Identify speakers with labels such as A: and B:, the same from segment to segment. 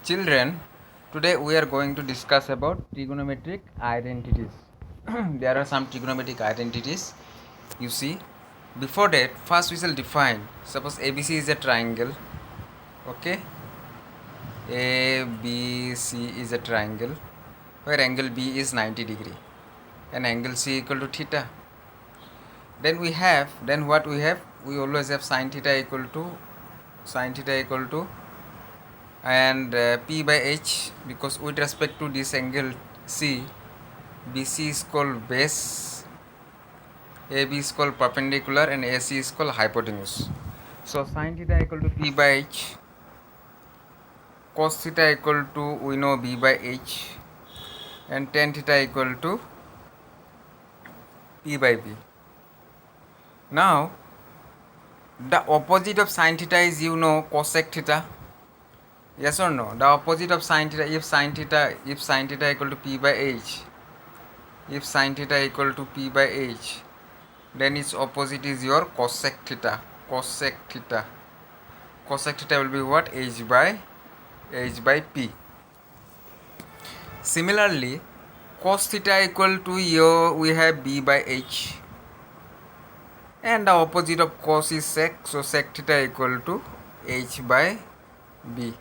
A: Children, today we are going to discuss about trigonometric identities. There are some trigonometric identities. You see, before that, first we shall define. Suppose ABC is a triangle. Okay, ABC is a triangle where angle B is 90 degree and angle C equal to theta. Then what we have? We always have sine theta equal to and P by H, because with respect to this angle C, BC is called base, AB is called perpendicular, and AC is called hypotenuse. So sin theta equal to P by H, cos theta equal to, we know, B by H, and tan theta equal to P by B. Now the opposite of sin theta is, you know, cosec theta. Yes or no? The opposite of sin theta, if sin theta equal to P by H, if sin theta equal to P by H, then its opposite is your cosec theta. Cosec theta will be what? H by P. Similarly, cos theta equal to, here we have B by H, and the opposite of cos is sec, so sec theta equal to H by B.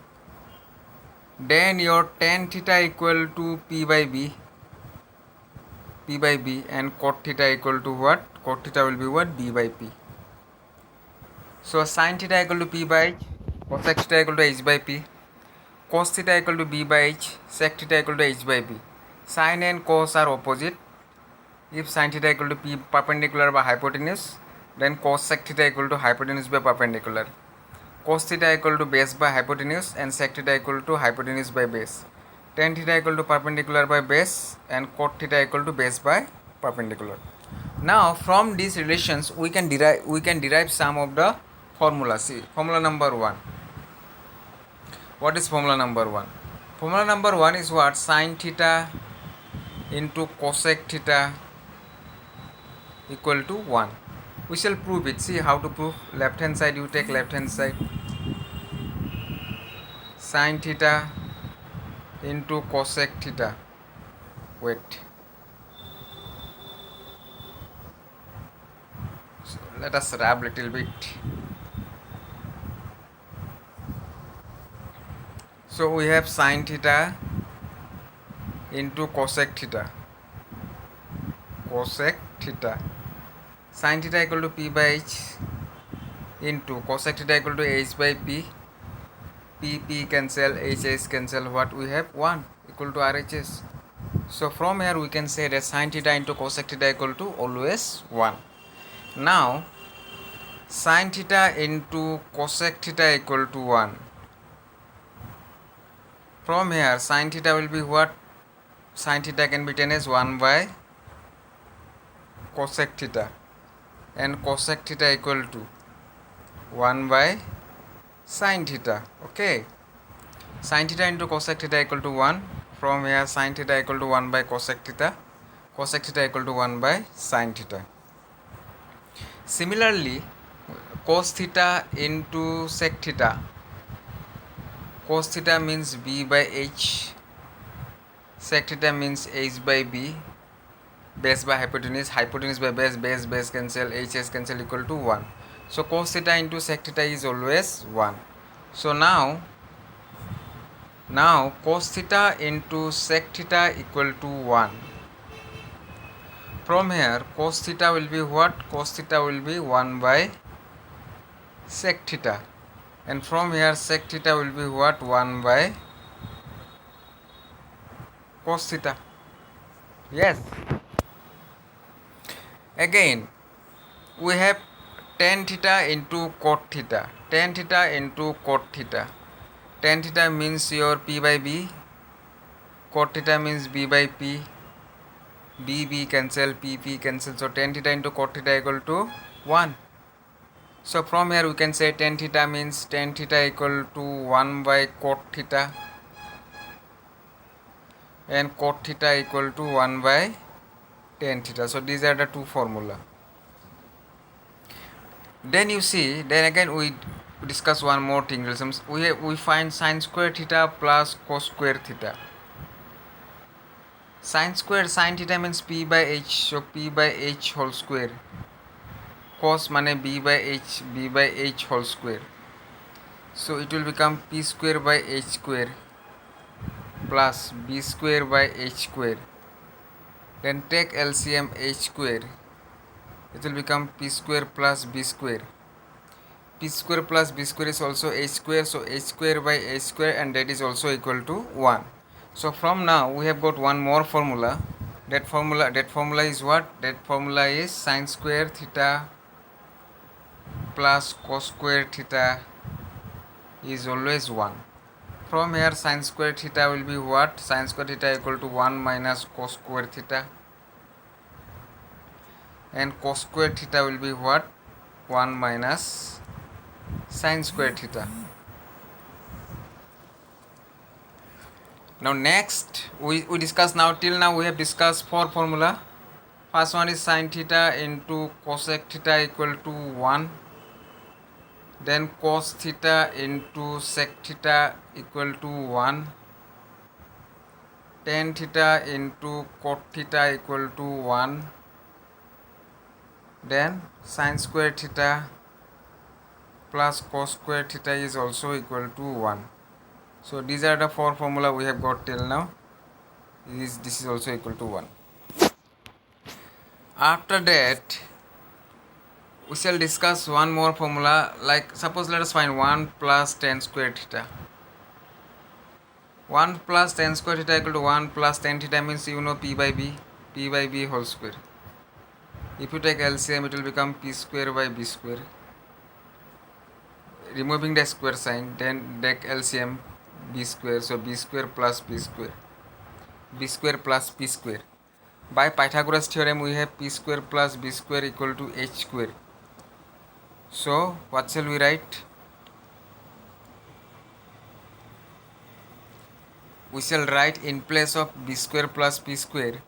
A: Then your tan theta equal to P by B, and cot theta equal to what? Cot theta will be what? B by P. So sin theta equal to P by H, cosec theta equal to H by P, cos theta equal to B by H, sec theta equal to H by B. Sin and cos are opposite. If sin theta equal to P perpendicular by hypotenuse, then cos sec theta equal to hypotenuse by perpendicular. Cos theta equal to base by hypotenuse, and sec theta equal to hypotenuse by base. Tan theta equal to perpendicular by base, and cot theta equal to base by perpendicular. Now from these relations we can derive some of the formulas. See, formula number 1. What is formula number 1? Formula number 1 is what? Sin theta into cosec theta equal to 1. We shall prove it. See how to prove. Left hand side, you take left hand side. Sin theta into cosec theta. Wait. So let us rub little bit. So we have sin theta into cosec theta. Cosec theta. Sin theta equal to P by H into cosec theta equal to H by P. P cancel, H cancel. What we have? 1 equal to RHS. So from here we can say that sin theta into cosec theta equal to always 1. Now sin theta into cosec theta equal to 1. From here sin theta will be what? Sin theta can be written as 1 by cosec theta, and cosec theta equal to 1 by sin theta. Okay, sin theta into cosec theta equal to 1. From here sin theta equal to 1 by cosec theta equal to 1 by sin theta. Similarly, cos theta into sec theta. Cos theta means B by H, sec theta means H by B, base by hypotenuse by base cancel, HS cancel, equal to 1. So cos theta into sec theta is always 1. So now cos theta into sec theta equal to 1. From here cos theta will be what? Cos theta will be 1 by sec theta, and from here sec theta will be what? 1 by cos theta. Yes. Again we have tan theta into cot theta. Tan theta into cot theta. Tan theta means your P by B, cot theta means B by P, B cancel, P cancel. So tan theta into cot theta equal to 1. So from here we can say tan theta means tan theta equal to 1 by cot theta, and cot theta equal to 1 by tan theta. So these are the two formula. Then you see, then again we discuss one more thing. We find sine square theta plus cos square theta. Sine theta means p by h, so p by h whole square. Cos mane b by h whole square. So it will become p square by h square plus b square by h square. Then take LCM h square. It will become p square plus b square. P square plus b square is also h square, so h square by h square, and that is also equal to 1. So from now we have got one more formula. That formula is what? That formula is sine square theta plus cos square theta is always 1. From here sine square theta will be what? Sine square theta equal to 1 minus cos square theta, and cos square theta will be what? 1 minus sine square theta. Now next we discuss, now till now we have discussed 4 formula. First one is sine theta into cosec theta equal to 1. Then cos theta into sec theta equal to 1. Tan theta into cot theta equal to 1. Then sine square theta plus cos square theta is also equal to 1. So these are the 4 formula we have got till now. This is also equal to 1. After that we shall discuss one more formula, like suppose let us find 1 plus tan square theta. 1 plus tan square theta equal to 1 plus tan theta means you know p by b whole square. If you take LCM it will become p square by b square. Removing the square sign, then take LCM b square, so b square plus p square, b square plus p square. By Pythagoras theorem we have p square plus b square equal to h square. So what shall we write? We shall write in place of b square plus p square,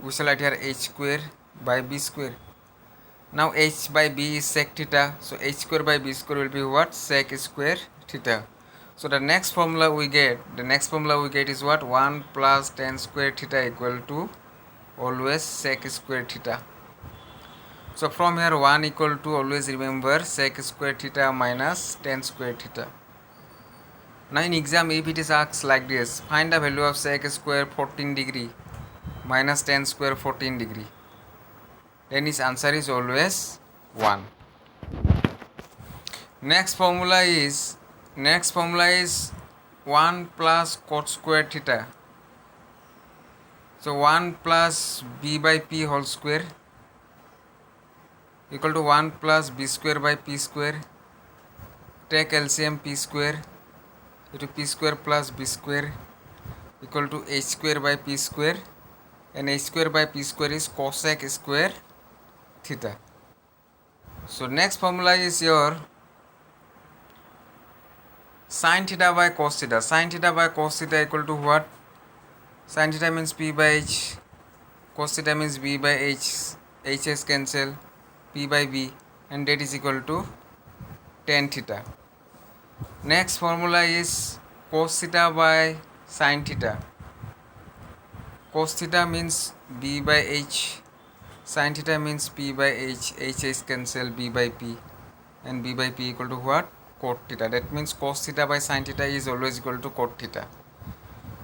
A: we shall write here h square by b square. Now h by b is sec theta, so h square by b square will be what? Sec square theta. So the next formula we get is what? 1 plus tan square theta equal to always sec square theta. So from here 1 equal to, always remember, sec square theta minus tan square theta. Now in exam if it is asked like this, find the value of sec square 14 degree minus tan square 14 degree, then its answer is always 1. Next formula is 1 plus cot square theta. So 1 plus b by p whole square equal to 1 plus b square by p square. Take LCM p square, it is p square plus b square equal to h square by p square, and h square by p square is cosec square theta. So next formula is your sin theta by cos theta. Sin theta by cos theta equal to what? Sin theta means p by h, cos theta means b by h, h's cancel, p by b, and that is equal to tan theta. Next formula is cos theta by sin theta. Cos theta means b by h, sin theta means p by h, h is cancel, b by p, and b by p equal to what? Cot theta. That means cos theta by sin theta is always equal to cot theta.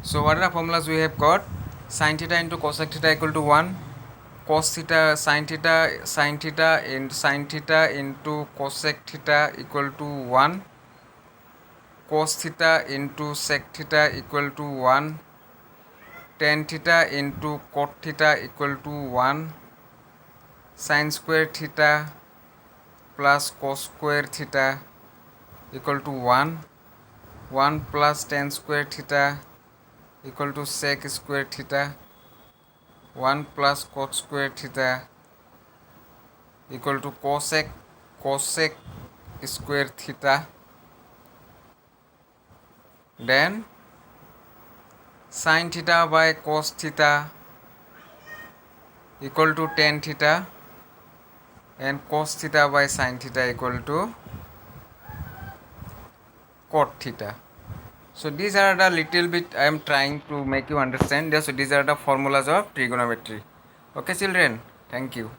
A: So what are the formulas we have got? Sin theta into cosec theta equal to 1, cos theta sin theta into cosec theta equal to 1, cos theta into sec theta equal to 1, tan theta into cot theta equal to 1, sin square theta plus cos square theta equal to 1, 1 plus tan square theta equal to sec square theta, 1 plus cot square theta equal to cosec square theta. Then sin theta by cos theta equal to tan theta, and cos theta by sin theta equal to cot theta. So these are the little bit I am trying to make you understand. So these are the formulas of trigonometry. Okay children, thank you.